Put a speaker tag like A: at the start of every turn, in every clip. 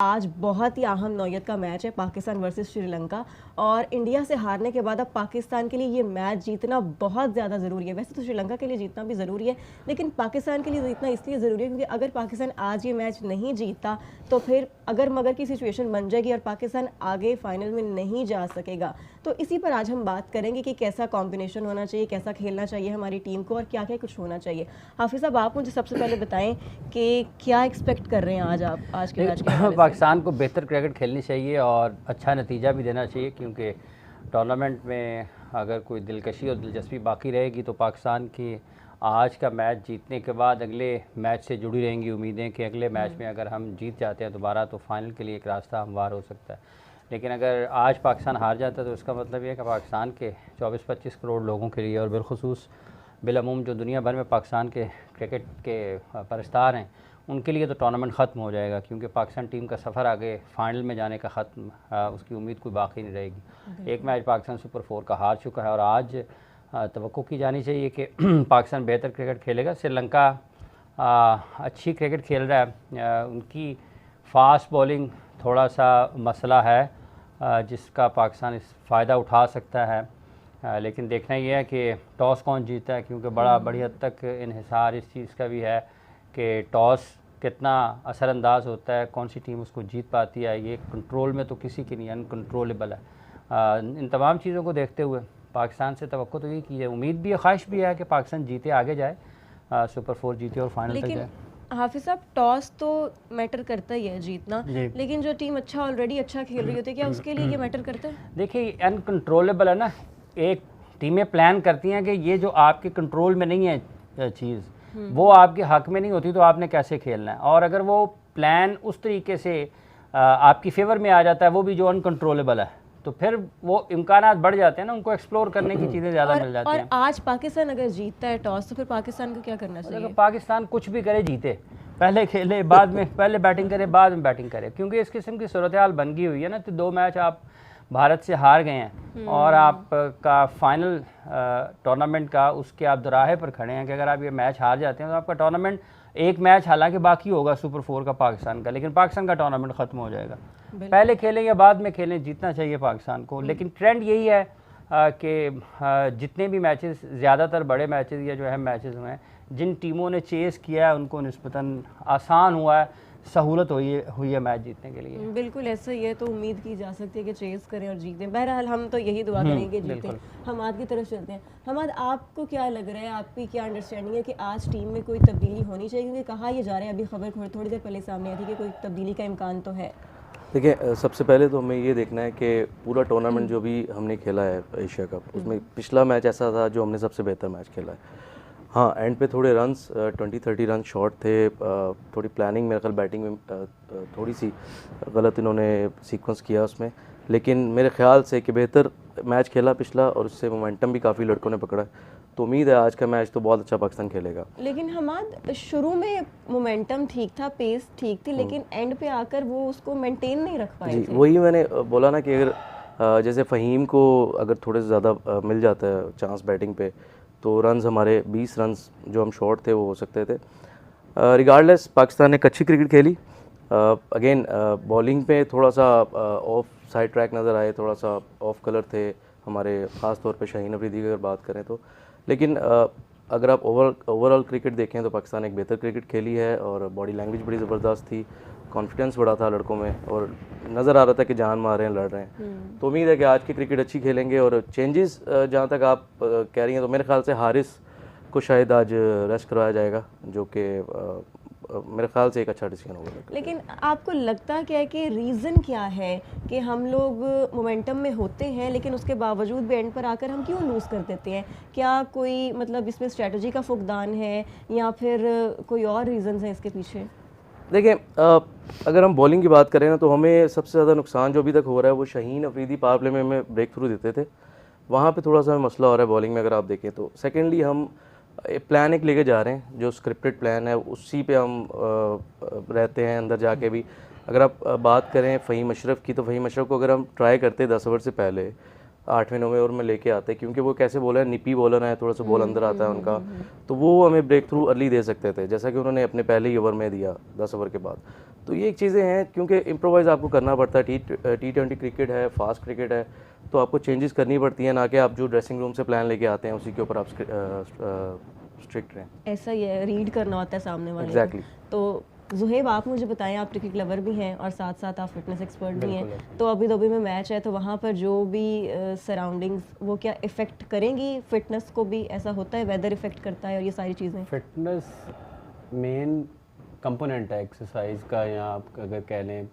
A: आज बहुत ही अहम नौयत का मैच है पाकिस्तान वर्सेस श्रीलंका। और इंडिया से हारने के बाद अब पाकिस्तान के लिए ये मैच जीतना बहुत ज़्यादा ज़रूरी है। वैसे तो श्रीलंका के लिए जीतना भी ज़रूरी है, लेकिन पाकिस्तान के लिए जीतना इसलिए ज़रूरी है क्योंकि अगर पाकिस्तान आज ये मैच नहीं जीतता तो फिर अगर मगर की सिचुएशन बन जाएगी और पाकिस्तान आगे फाइनल में नहीं जा सकेगा। तो इसी पर आज हम बात करेंगे कि कैसा कॉम्बिनेशन होना चाहिए, कैसा खेलना चाहिए हमारी टीम को और क्या क्या कुछ होना चाहिए। हाफिज़ साहब, आप मुझे सबसे पहले बताएं कि क्या एक्सपेक्ट कर रहे हैं आप आज के मैच के हवाले से?
B: पाकिस्तान को बेहतर क्रिकेट खेलनी चाहिए और अच्छा नतीजा भी देना चाहिए, क्योंकि टूर्नामेंट में अगर कोई दिलकशी और दिलचस्पी बाकी रहेगी तो पाकिस्तान की आज का मैच जीतने के बाद अगले मैच से जुड़ी रहेंगी उम्मीदें कि अगले मैच में अगर हम जीत जाते हैं दोबारा तो फाइनल के लिए एक रास्ता हमवार हो सकता है। लेकिन अगर आज पाकिस्तान हार जाता है तो इसका मतलब ये है कि पाकिस्तान के 24-25 करोड़ लोगों के लिए और बिलखुसूस बिलअमूम जो दुनिया भर में पाकिस्तान के क्रिकेट के परस्तार हैं उनके लिए तो टूर्नामेंट ख़त्म हो जाएगा, क्योंकि पाकिस्तान टीम का सफ़र आगे फाइनल में जाने का ख़त्म, उसकी उम्मीद कोई बाकी नहीं रहेगी। एक मैच पाकिस्तान सुपर 4 का हार चुका है और आज तवक्को की जानी चाहिए कि पाकिस्तान बेहतर क्रिकेट खेलेगा। श्रीलंका अच्छी क्रिकेट खेल रहा है, उनकी फ़ास्ट बॉलिंग थोड़ा सा मसला है जिसका पाकिस्तान इस फ़ायदा उठा सकता है। लेकिन देखना ये है कि टॉस कौन जीता है, क्योंकि बड़ी हद तक इन्हिसार इस चीज़ का भी है कि टॉस कितना असरअंदाज होता है, कौन सी टीम उसको जीत पाती है। ये कंट्रोल में तो किसी की नहीं, अनकंट्रोलेबल है। इन तमाम चीज़ों को देखते हुए पाकिस्तान से तवक्को तो यही की है, उम्मीद भी है, ख्वाहिश भी है कि पाकिस्तान जीते, आगे जाए, सुपर 4 जीते और फाइनल तक जाए।
A: हाफिज़ साहब, टॉस तो मैटर करता ही है जीतना, लेकिन जो टीम ऑलरेडी अच्छा खेल रही होती है, क्या उसके लिए ये मैटर करता है?
B: देखिए, अनकंट्रोलेबल है ना, एक टीमें प्लान करती हैं कि ये जो आपके कंट्रोल में नहीं है चीज़, वो आपके हक में नहीं होती तो आपने कैसे खेलना है। और अगर वो प्लान उस तरीके से आपकी फेवर में आ जाता है, वो भी जो अनकंट्रोलेबल है, तो फिर वो इम्कानात बढ़ जाते हैं ना, उनको एक्सप्लोर करने की चीज़ें ज़्यादा मिल जाती हैं।
A: और आज पाकिस्तान अगर जीतता है टॉस तो फिर पाकिस्तान को क्या करना चाहिए?
B: अगर पाकिस्तान कुछ भी करे, जीते, पहले खेले बाद में, पहले बैटिंग करे बाद में बैटिंग करे, क्योंकि इस किस्म की सूरत हाल बन गई हुई है ना। तो 2 मैच आप भारत से हार गए हैं और आपका फाइनल टूर्नामेंट का उसके आप दोराहे पर खड़े हैं कि अगर आप ये मैच हार जाते हैं तो आपका टूर्नामेंट एक मैच हालांकि बाकी होगा सुपर 4 का पाकिस्तान का, लेकिन पाकिस्तान का टूर्नामेंट ख़त्म हो जाएगा। पहले खेलें या बाद में खेलें, जीतना चाहिए पाकिस्तान को। लेकिन ट्रेंड यही है कि जितने भी मैचेस, ज़्यादातर बड़े मैचेस या जो अहम मैचेस हुए हैं, जिन टीमों ने चेस किया है उनको निस्बतन आसान हुआ है, सहूलत हुई है मैच जीतने के लिए।
A: बिल्कुल ऐसा ही है, तो उम्मीद की जा सकती है कि चेस करें और जीतें। बहरहाल हम तो यही दुआ करेंगे जीतें। हमाद की तरफ चलते हैं। हमाद, आपको क्या लग रहा है, आपकी क्या अंडरस्टैंडिंग है कि आज टीम में कोई तब्दीली होनी चाहिए? क्योंकि कहा यह जा रहा है, अभी खबर थोड़ी देर पहले सामने आई थी कि कोई तब्दीली का इम्कान तो है।
C: देखिए, सबसे पहले तो हमें ये देखना है कि पूरा टूर्नामेंट जो भी हमने खेला है एशिया कप, उसमें पिछला मैच ऐसा था जो हमने सबसे बेहतर मैच खेला है। हाँ, एंड पे थोड़े रन्स 20-30 रन शॉर्ट थे, थोड़ी प्लानिंग मेरे ख्याल बैटिंग में थोड़ी सी गलत इन्होंने सीक्वेंस किया उसमें, लेकिन मेरे ख्याल से कि बेहतर मैच खेला पिछला और उससे मोमेंटम भी काफ़ी लड़कों ने पकड़ा, तो उम्मीद है आज का मैच तो बहुत अच्छा पाकिस्तान खेलेगा।
A: लेकिन हमाद, शुरू में मोमेंटम ठीक था, पेस ठीक थी, लेकिन एंड पे आकर वो उसको मेंटेन नहीं रख पाए थे।
C: वही मैंने बोला ना कि अगर जैसे फ़हीम को अगर थोड़े से ज़्यादा मिल जाता है चांस बैटिंग पे, तो रन्स हमारे 20 रन्स जो हम शॉर्ट थे वो हो सकते थे। रिगार्डलेस पाकिस्तान ने एक अच्छी क्रिकेट खेली। अगेन बॉलिंग पे थोड़ा सा ऑफ साइड ट्रैक नज़र आए, थोड़ा सा ऑफ कलर थे हमारे, ख़ास तौर पे शाहीन अफरीदी की अगर बात करें तो। लेकिन अगर आप ओवरऑल क्रिकेट देखें तो पाकिस्तान एक बेहतर क्रिकेट खेली है और बॉडी लैंग्वेज बड़ी ज़बरदस्त थी, कॉन्फिडेंस बड़ा था लड़कों में और नज़र आ रहा था कि जान मार रहे हैं, लड़ रहे हैं। तो उम्मीद है कि आज की क्रिकेट अच्छी खेलेंगे। और चेंजेस जहाँ तक आप कह रही हैं तो मेरे ख्याल से हारिस को शायद आज रेस्ट करवाया जाएगा, जो कि मेरे ख्याल से एक अच्छा डिसीजन होगा।
A: लेकिन आपको लगता क्या है कि रीज़न क्या है कि हम लोग मोमेंटम में होते हैं लेकिन उसके बावजूद भी एंड पर आकर हम क्यों लूज़ कर देते हैं? क्या कोई मतलब इसमें स्ट्रेटजी का फुकदान है या फिर कोई और रीज़न्स हैं इसके पीछे?
C: देखिए, अगर हम बॉलिंग की बात करें ना तो हमें सबसे ज़्यादा नुकसान जो अभी तक हो रहा है वो शाहीन अफरीदी पावर प्ले में हमें ब्रेक थ्रू देते थे, वहाँ पे थोड़ा सा हमें मसला हो रहा है बॉलिंग में अगर आप देखें तो। सेकेंडली, हम प्लान एक लेके जा रहे हैं, जो स्क्रिप्टेड प्लान है उसी पे हम रहते हैं अंदर जाके भी। अगर आप बात करें फ़हीम अशरफ की, तो फ़हीम अशरफ को अगर हम ट्राई करते 10 ओवर से पहले 8वें 9वें ओवर में लेके आते, क्योंकि वो कैसे बॉलर है, निपी बॉलर है, थोड़ा सा बॉल अंदर आता है उनका, तो वो हमें ब्रेक थ्रू अर्ली दे सकते थे, जैसा कि उन्होंने अपने पहले ही ओवर में दिया 10 ओवर के बाद। तो ये एक चीज़ें हैं, क्योंकि इम्प्रोवाइज़ आपको करना पड़ता है। T20 क्रिकेट है, फास्ट क्रिकेट है, तो आपको चेंजेस करनी पड़ती है, ना कि आप जो ड्रेसिंग रूम से प्लान लेके आते हैं उसी के ऊपर आप स्ट्रिक्ट रहें।
A: ऐसा ही है, रीड करना होता है सामने वाले को।
C: Exactly.
A: तो ज़ुहैब, आप मुझे बताएं, आप क्रिकेट लवर भी हैं और साथ साथ आप फिटनेस एक्सपर्ट भी हैं, तो अभी धाबी में मैच है, तो वहाँ पर जो भी सराउंडिंग्स वो क्या इफ़ेक्ट करेंगी फिटनेस को भी? ऐसा होता है, वेदर इफ़ेक्ट करता है और ये सारी चीज़ें?
B: फिटनेस मेन कंपोनेंट है एक्सरसाइज का, या आप अगर कह लें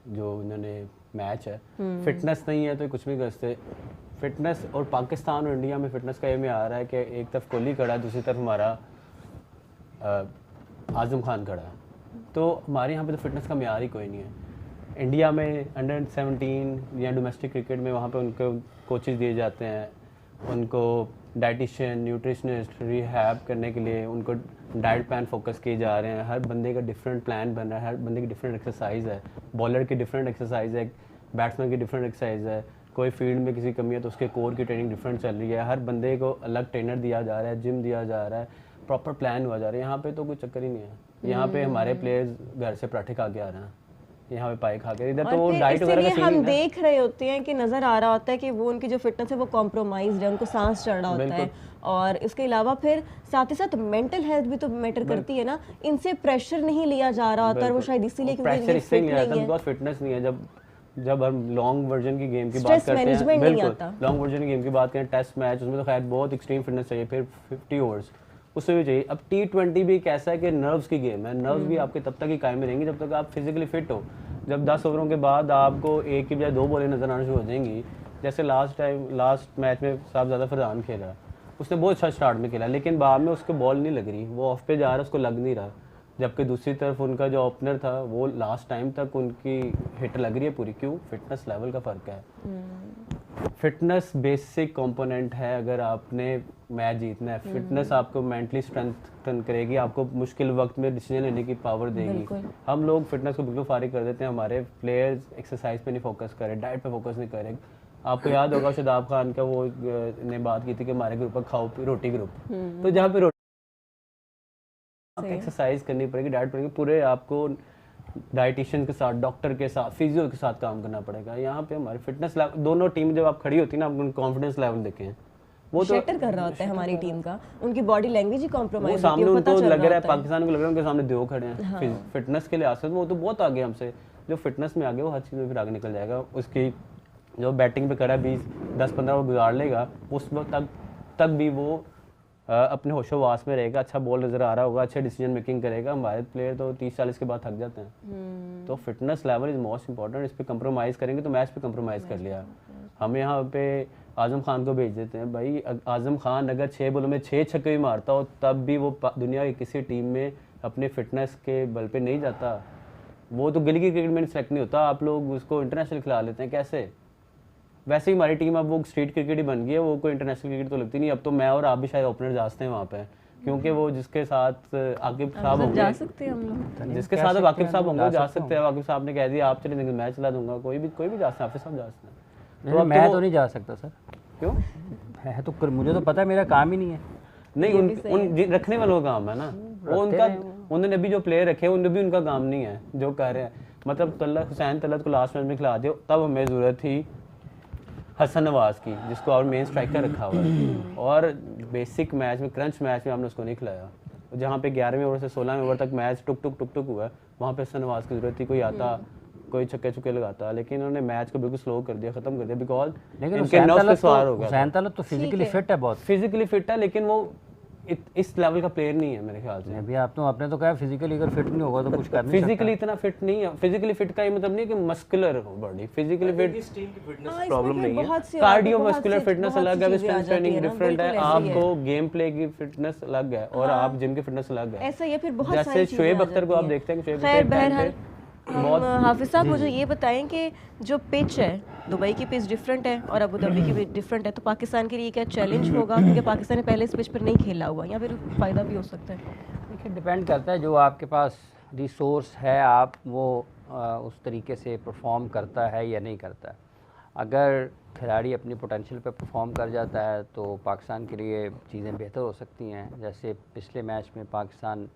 B: जो उन्होंने मैच है, फिटनेस नहीं है तो कुछ भी कर सकते। फिटनेस और पाकिस्तान और इंडिया में फिटनेस का ये में आ रहा है कि एक तरफ कोहली खड़ा है, दूसरी तरफ हमारा आज़म खान खड़ा है, तो हमारे यहाँ पे तो फिटनेस का म्यार ही कोई नहीं है। इंडिया में अंडर 17 या डोमेस्टिक क्रिकेट में वहाँ पे उनको कोचेस दिए जाते हैं, उनको डाइटिशियन, न्यूट्रिशनिस्ट रिहैब करने के लिए उनको डाइट प्लान फोकस किए जा रहे हैं। हर बंदे का डिफरेंट प्लान बन रहा है, हर बंदे की डिफरेंट एक्सरसाइज है, बॉलर की डिफरेंट एक्सरसाइज है, बैट्समैन की डिफरेंट एक्सरसाइज है, कोई फील्ड में किसी कमी है तो उसके कोर की ट्रेनिंग डिफरेंट चल रही है, हर बंदे को अलग ट्रेनर दिया जा रहा है, जिम दिया जा रहा है, प्रॉपर प्लान हुआ जा रहा है। यहाँ पे तो कोई चक्कर ही नहीं है। यहाँ पे हमारे प्लेयर्स घर से पराठे खा के आ रहे हैं, यहाँ पे पाए खा के, इधर तो डाइट वगैरह का सीन
A: हम देख रहे होते हैं कि नज़र आ रहा होता है कि वो उनकी जो फिटनेस है वो कॉम्प्रोमाइज़ है, उनको सांस चढ़ रहा होता है, और इसके अलावा फिर साथ ही साथ मेंटल हेल्थ भी तो मैटर करती है ना, इनसे प्रेशर नहीं लिया जा रहा होता है, वो शायद इसीलिए
B: प्रेशर इससे नहीं आता बिकॉज फिटनेस नहीं है। जब हम लॉन्ग वर्जन की गेम की बात करते हैं, बिल्कुल लॉन्ग वर्जन की गेम की बात करें, टेस्ट मैच, उसमें तो खैर बहुत एक्सट्रीम फिटनेस चाहिए, फिर 50 ओवर्स उससे भी चाहिए। अब T20 भी एक ऐसा है कि नर्व्स की गेम है, नर्व्स भी आपके तब तक ही कायम रहेंगी जब तक आप फिजिकली फिट हो। जब 10 ओवरों के बाद आपको एक की बजाय 2 बॉलें नजर आना शुरू हो जाएंगी, जैसे लास्ट मैच में साहबजादा फरहान खेला, उसने बहुत अच्छा स्टार्ट में खेला, लेकिन बाद में उसको बॉल नहीं लग रही, वो ऑफ पे जा रहा है, उसको लग नहीं रहा, जबकि दूसरी तरफ उनका जो ओपनर था वो लास्ट टाइम तक उनकी हिट लग रही है पूरी। क्यों? फिटनेस लेवल का फ़र्क है। फिटनेस बेसिक कंपोनेंट है, अगर आपने मैच जीतना है, फिटनेस आपको मेंटली स्ट्रेंथन करेगी, आपको मुश्किल वक्त में डिसीजन लेने की पावर देगी। हम लोग फिटनेस को बिल्कुल फारिग कर देते हैं, हमारे प्लेयर्स एक्सरसाइज पे नहीं फोकस करें, डाइट पे फोकस नहीं करें। आपको याद होगा शादाब खान का वो ने बात की थी कि हमारे ग्रुप पर खाओ रोटी ग्रुप, तो जहाँ पे एक्सरसाइज करनी पड़ेगी, डाइट पड़ेगी, पूरे आपको डाइटिशियन के साथ, डॉक्टर के साथ, फिजियो के साथ काम करना पड़ेगा। यहाँ पे हमारी फिटनेस लेवल, दोनों टीम जब आप खड़ी होती है ना, आप उनका कॉन्फिडेंस लेवल देखें, वो तो
A: शटर कर रहा होता है हमारी टीम का, उनकी बॉडी लैंग्वेज ही कॉम्प्रोमाइज होती है,
B: सामने उनको लग रहा है, पाकिस्तान को लग रहा है उनके सामने दो खड़े हैं फिटनेस के लिहाज से, वो तो बहुत आगे हमसे। जो फिटनेस में आगे वो हर चीज़ में फिर आगे निकल जाएगा। उसकी जो बैटिंग पे खड़ा 10-15 ओवर गुजार लेगा, उस वक्त तक भी वो अपने होशोवास में रहेगा, अच्छा बॉल नज़र आ रहा होगा, अच्छा डिसीजन मेकिंग करेगा। हमारे प्लेयर तो 30-40 के बाद थक जाते हैं। तो fitness level is most important. इस पर कंप्रोमाइज़ करेंगे तो मैच पे कंप्रोमाइज़ कर लिया। हम यहाँ पे आज़म खान को भेज देते हैं, भाई आज़म खान अगर 6 बॉलों में 6 छक्के भी मारता हो तब भी वो दुनिया की किसी टीम में अपने फिटनेस के बल पे नहीं जाता। वो तो गली की क्रिकेट में सेलेक्ट नहीं होता, आप लोग उसको इंटरनेशनल खिला लेते हैं कैसे। वैसे ही हमारी टीम अब वो स्ट्रीट क्रिकेट ही बन गई है, वो कोई इंटरनेशनल क्रिकेट तो लगती नहीं। अब तो मैं और आप भी शायद ओपनर जाते हैं वहाँ पे, क्योंकि वो जिसके साथ आकिब साहब होंगे,
A: जा सकते हैं हम लोग,
B: जिसके साथ अब आकिब साहब होंगे जा सकते हैं। आकिब साहब ने कह दिया आप चले जाएंगे, मैं चला दूंगा, कोई भी जा सकता है, हाफिज साहब जा सकते हैं।
D: तो मैं तो नहीं जा सकता सर।
B: क्यों?
D: है तो मुझे तो पता है मेरा काम ही नहीं है।
B: नहीं, उन रखने वालों का काम है ना, वो उनका, उन्होंने अभी जो प्लेयर रखे उन्हें भी उनका काम नहीं है जो कर रहे हैं। मतलब हुसैन तलत को लास्ट मैच में खिला दिया, तब हमें ज़रूरत थी हसन नवाज की, जिसको और मेन स्ट्राइकर रखा हुआ है, और बेसिक मैच में, क्रंच मैच में हमने उसको नहीं खिलाया। जहाँ पे 11वें ओवर से 16वें ओवर तक मैच टुक टुक हुआ, वहाँ पे हसन नवाज की ज़रूरत थी, कोई आता कोई छक्के लगाता, लेकिन उन्होंने मैच को बिल्कुल स्लो कर दिया, खत्म कर दिया, बिकॉज
D: इनके नर्व्स पे सवार हो गया। हुसैन तलत तो फिजिकली फिट है, बहुत
B: फिजिकली फिट है, लेकिन वो इस लेवल का प्लेयर नहीं है मेरे ख्याल से।
D: अभी आपने तो कहा फिजिकली अगर फिट नहीं होगा तो कुछ कर नहीं सकता।
B: फिजिकली इतना फिट नहीं है। फिजिकली फिट का ये मतलब नहीं है कि मस्कुलर हो बॉडी, फिजिकली फिट
C: इस टीम की फिटनेस प्रॉब्लम नहीं है।
B: कार्डियो मस्कुलर फिटनेस अलग है, स्ट्रेंथ ट्रेनिंग डिफरेंट है, आपको गेम प्ले की फिटनेस अलग है और आप जिम की फिटनेस अलग है।
A: ऐसा ये फिर बहुत
B: जैसे शोएब अख्तर को आप देखते हैं, शोएब अख्तर
A: हाफिज साहब मुझे ये बताएं कि जो पिच है, दुबई की पिच डिफरेंट है और अबू धाबी की पिच डिफरेंट है, तो पाकिस्तान के लिए क्या चैलेंज होगा, क्योंकि पाकिस्तान ने पहले इस पिच पर नहीं खेला हुआ, या फिर फ़ायदा भी हो सकता है?
D: देखिए, डिपेंड करता है जो आपके पास रिसोर्स है, आप वो उस तरीके से परफॉर्म करता है या नहीं करता है।
B: अगर खिलाड़ी अपनी पोटेंशियल पे परफॉर्म कर जाता है तो पाकिस्तान के लिए चीज़ें बेहतर हो सकती हैं। जैसे पिछले मैच में पाकिस्तान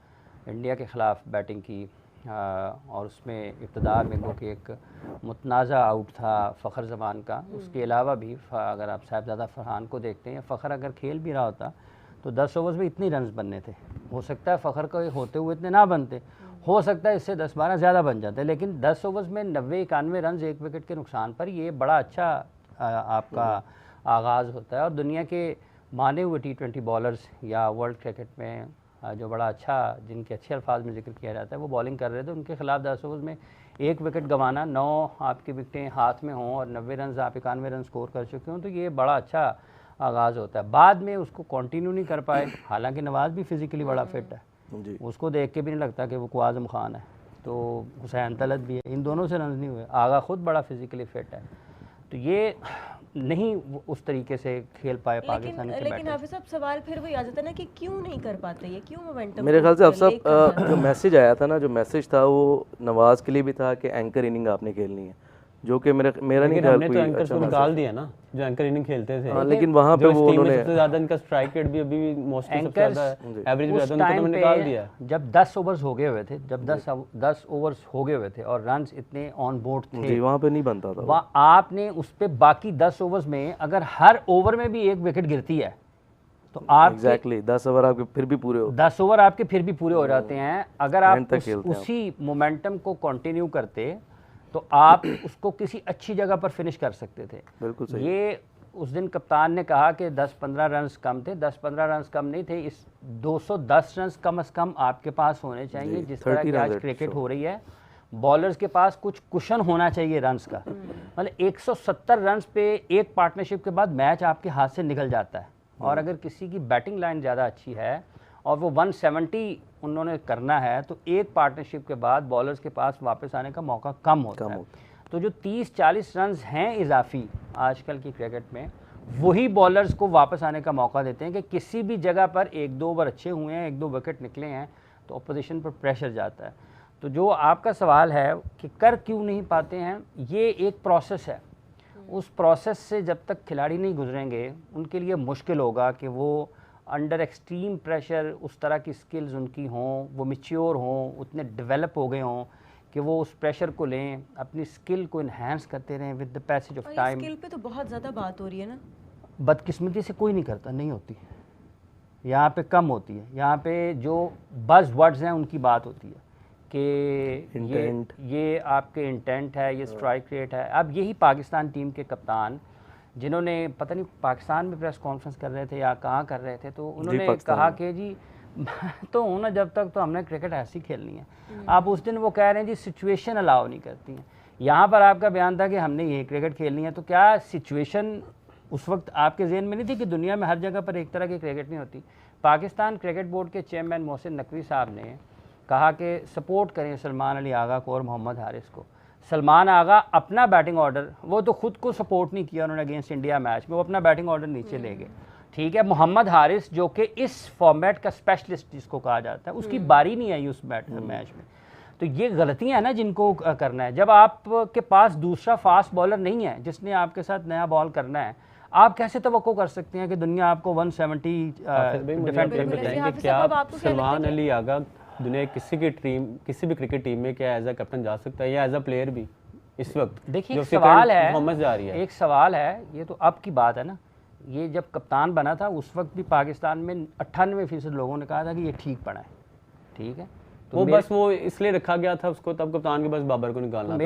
B: इंडिया के ख़िलाफ़ बैटिंग की और उसमें इब्तदा में गो कि एक मुतनाज़ा आउट था फ़खर ज़मान का। उसके अलावा भी अगर आप साहिबजादा फरहान को देखते हैं, फ़खर अगर खेल भी रहा होता तो 10 ओवर्स में इतनी रन्स बनने थे। हो सकता है फ़खर को होते हुए इतने ना बनते, हो सकता है इससे 10-12 ज़्यादा बन जाते, लेकिन 10 ओवर्स में 90-91 रन्स 1 विकेट के नुकसान पर, ये बड़ा अच्छा आपका आगाज़ होता है। और दुनिया के माने हुए T20 बॉलर्स या वर्ल्ड क्रिकेट में जो बड़ा अच्छा, जिनके अच्छे अल्फाज में जिक्र किया जाता है, वो बॉलिंग कर रहे थे, उनके खिलाफ 10 ओवर्स में 1 विकेट गंवाना, 9 आपकी विकेटें हाथ में हों और 90 रन आप 91 रन स्कोर कर चुके हों, तो ये बड़ा अच्छा आगाज़ होता है। बाद में उसको कंटिन्यू नहीं कर पाए, हालांकि नवाज़ भी फिज़िकली बड़ा फिट है, उसको देख के भी नहीं लगता कि वो आज़म खान है, तो हुसैन तलत भी है, इन दोनों से रन नहीं हुए। आगा ख़ुद बड़ा फिज़िकली फिट है, तो ये नहीं उस तरीके से खेल पाए पाकिस्तान के।
A: लेकिन हाफिज़ साहब सवाल फिर वही आ जाता है ना कि क्यों नहीं कर पाते ये, क्यों मोमेंटम?
C: मेरे ख्याल से अब सब जो मैसेज आया था ना, जो मैसेज था वो नवाज़ के लिए भी था कि एंकर इनिंग आपने खेलनी है, जो कि मेरा नहीं ख्याल
D: कोई एंकर को निकाल दिया ना, जो एंकर इनिंग खेलते थे।
C: हाँ, लेकिन वहाँ पे वो उन्होंने
D: सबसे ज़्यादा इनका स्ट्राइक रेट भी अभी भी मोस्टली सबसे ज़्यादा एवरेज भी रहता है, उनको निकाल दिया।
B: जब 10 ओवर्स हो गए हुए थे, जब 10 ओवर्स हो गए हुए थे और रन्स इतने ऑन बोर्ड थे,
C: वहाँ पे नहीं बनता था।
B: आपने उस पे बाकी 10 ओवर्स में अगर हर ओवर में भी 1 विकेट गिरती है तो आप
C: एग्जैक्टली 10 ओवर आपके फिर भी पूरे
B: 10 ओवर आपके फिर भी पूरे हो जाते हैं। अगर आप उसी मोमेंटम को कंटिन्यू करते तो आप उसको किसी अच्छी जगह पर फिनिश कर सकते थे।
C: बिल्कुल सही।
B: ये उस दिन कप्तान ने कहा कि 10-15 रन्स कम थे, 10-15 रन्स कम नहीं थे, इस 210 रन्स कम से कम आपके पास होने चाहिए। जिस तरह की आज क्रिकेट हो रही है, बॉलर्स के पास कुछ कुशन होना चाहिए रन्स का। मतलब 170 रन्स पे एक पार्टनरशिप के बाद मैच आपके हाथ से निकल जाता है, और अगर किसी की बैटिंग लाइन ज़्यादा अच्छी है और वो 170 उन्होंने करना है, तो एक पार्टनरशिप के बाद बॉलर्स के पास वापस आने का मौका कम होता है। तो जो 30-40 रन्स हैं इजाफी आजकल की क्रिकेट में, वही बॉलर्स को वापस आने का मौका देते हैं कि किसी भी जगह पर 1-2 ओवर अच्छे हुए हैं, 1-2 विकेट निकले हैं, तो अपोजिशन पर प्रेशर जाता है। तो जो आपका सवाल है कि कर क्यों नहीं पाते हैं, ये एक प्रोसेस है। उस प्रोसेस से जब तक खिलाड़ी नहीं गुजरेंगे, उनके लिए मुश्किल होगा कि वो अंडर एक्सट्रीम प्रेशर उस तरह की स्किल्स उनकी हों, वो मैच्योर हों, उतने डेवलप हो गए हों कि वो उस प्रेशर को लें, अपनी स्किल को इन्हेंस करते रहें with the passage of time.
A: Skill पे तो बहुत ज़्यादा बात हो रही है ना।
B: बदकिस्मती से कोई नहीं करता, नहीं होती, यहाँ पे कम होती है। यहाँ पे जो बज़ वर्ड्स हैं उनकी बात होती है कि ये आपके इंटेंट है, ये स्ट्राइक रेट है। अब यही पाकिस्तान टीम के कप्तान, जिन्होंने पता नहीं पाकिस्तान में प्रेस कॉन्फ्रेंस कर रहे थे या कहाँ कर रहे थे, तो उन्होंने कहा कि जी तो हूँ ना, जब तक तो हमने क्रिकेट ऐसी खेलनी है। आप उस दिन वो कह रहे हैं जी सिचुएशन अलाउ नहीं करती हैं। यहाँ पर आपका बयान था कि हमने ये क्रिकेट खेलनी है, तो क्या सिचुएशन उस वक्त आपके ज़हन में नहीं थी कि दुनिया में हर जगह पर एक तरह की क्रिकेट नहीं होती? पाकिस्तान क्रिकेट बोर्ड के चेयरमैन मोहसिन नकवी साहब ने कहा कि सपोर्ट करें सलमान अली आगा को और मोहम्मद हारिस को। सलमान आगा अपना बैटिंग ऑर्डर, वो तो खुद को सपोर्ट नहीं किया उन्होंने अगेंस्ट इंडिया मैच में, वो अपना बैटिंग ऑर्डर नीचे ले गए, ठीक है। मोहम्मद हारिस जो कि इस फॉर्मेट का स्पेशलिस्ट जिसको कहा जाता है, उसकी बारी नहीं आई उस मैच में। तो ये गलतियां हैं ना जिनको करना है। जब आपके पास दूसरा फास्ट बॉलर नहीं है जिसने आपके साथ नया बॉल करना है, आप कैसे तवक्को कर सकते हैं कि दुनिया आपको 170 डिफेंड करेगी?
D: क्या सलमान अली आगा दुनिया किसी भी क्रिकेट टीम में क्या एज अ कैप्टन जा सकता है या एज अ प्लेयर भी इस वक्त?
B: देखिए एक सवाल है, एक सवाल है, ये तो अब की बात है ना। ये जब कप्तान बना था उस वक्त भी पाकिस्तान में 98% लोगों ने कहा था कि ये ठीक पड़ा है, ठीक है।
D: तो वो बस वो इसलिए रखा गया था उसको, तब कप्तान के बस बाबर को निकालना था।